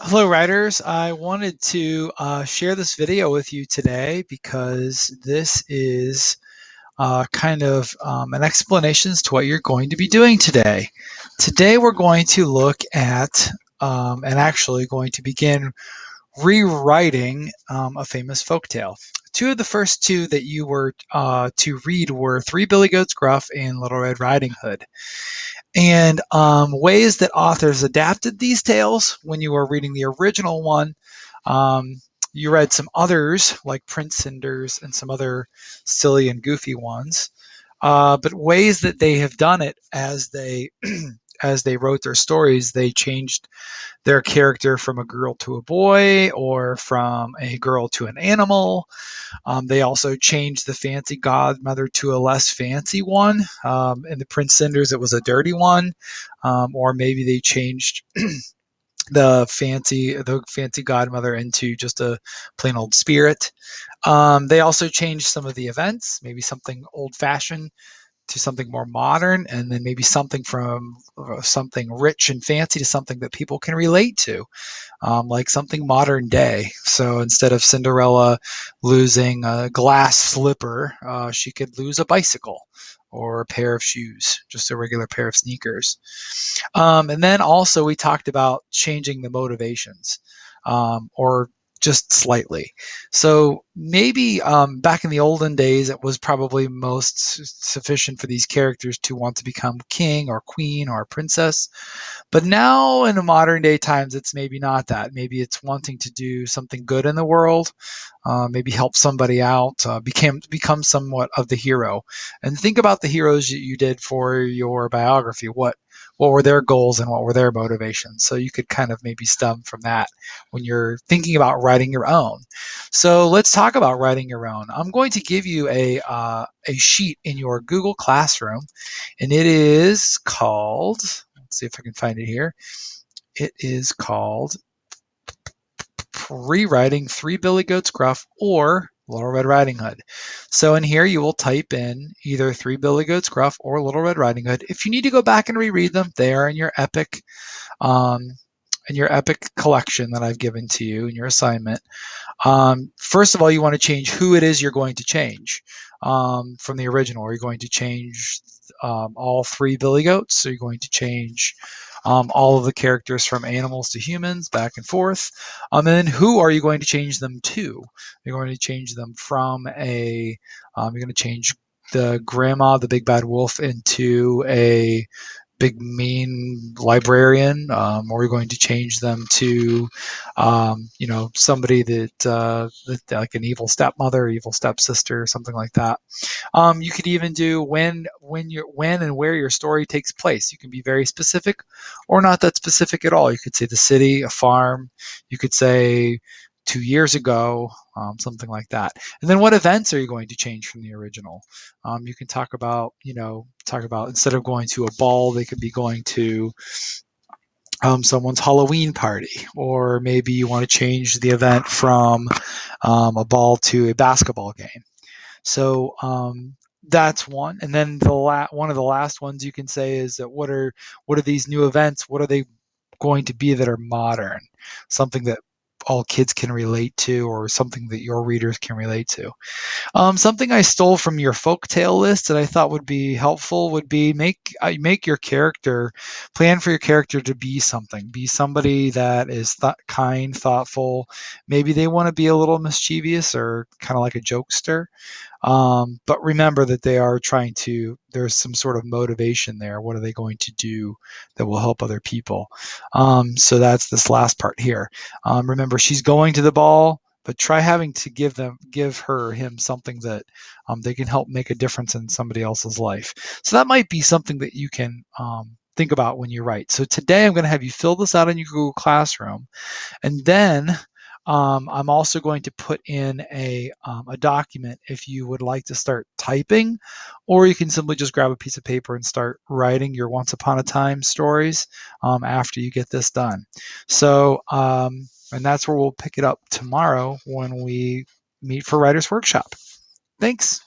Hello, writers. I wanted to share this video with you today because this is kind of an explanation as to what you're going to be doing today. Today, we're going to look at and actually going to begin rewriting a famous folktale. Two of the first two that you were to read were Three Billy Goats Gruff and Little Red Riding Hood. And ways that authors adapted these tales when you were reading the original one. Um, you read some others like Prince Cinders and some other silly and goofy ones, but ways that they have done it as they as they wrote their stories, they changed their character from a girl to a boy or from a girl to an animal. They also changed the fancy godmother to a less fancy one. In the Prince Cinders, it was a dirty one, or maybe they changed the fancy godmother into just a plain old spirit. They also changed some of the events, maybe something old fashioned to something more modern, and then maybe something from something rich and fancy to something that people can relate to, like something modern day. So instead of Cinderella losing a glass slipper, she could lose a bicycle or a pair of shoes, just a regular pair of sneakers. And then also we talked about changing the motivations, or just slightly. So maybe back in the olden days, it was probably most sufficient for these characters to want to become king or queen or princess. But now in the modern day times, it's maybe not that. Maybe it's wanting to do something good in the world, maybe help somebody out, become somewhat of the hero. And think about the heroes that you did for your biography. What were their goals and what were their motivations? So you could kind of maybe stem from that when you're thinking about writing your own. So let's talk about writing your own. I'm going to give you a sheet in your Google Classroom, and it is called. Let's see if I can find it here. It is called Rewriting Three Billy Goats Gruff or Little Red Riding Hood. So in here you will type in either Three Billy Goats Gruff or Little Red Riding Hood. If you need to go back and reread them, they are um, in your epic collection that I've given to you in your assignment. First of all, you want to change who it is you're going to change from the original. Are you going to change all three Billy Goats? Are you going to change all of the characters from animals to humans, back and forth? And then who are you going to change them to? You're going to change them from you're going to change the grandma, the big bad wolf, into a big mean librarian, or we're going to change them to, somebody that like an evil stepmother, evil stepsister, something like that. You could even do when and where your story takes place. You can be very specific, or not that specific at all. You could say the city, a farm. You could say 2 years ago, something like that. And then what events are you going to change from the original? You can talk about instead of going to a ball, they could be going to someone's Halloween party, or maybe you want to change the event from a ball to a basketball game. So that's one. And then one of the last ones you can say is that what are these new events? What are they going to be that are modern? Something that all kids can relate to, or something that your readers can relate to. Something I stole from your folktale list that I thought would be helpful would be make your character plan for your character to be something. Be somebody that is kind, thoughtful. Maybe they want to be a little mischievous or kind of like a jokester. But remember that they are trying to, there's some sort of motivation there. What are they going to do that will help other people? So that's this last part here. Remember, she's going to the ball, but try having to give her, him something that they can help make a difference in somebody else's life. So that might be something that you can think about when you write. So today I'm going to have you fill this out in your Google Classroom. And then I'm also going to put in a document if you would like to start typing, or you can simply just grab a piece of paper and start writing your Once Upon a Time stories after you get this done. So, and that's where we'll pick it up tomorrow when we meet for Writers Workshop. Thanks.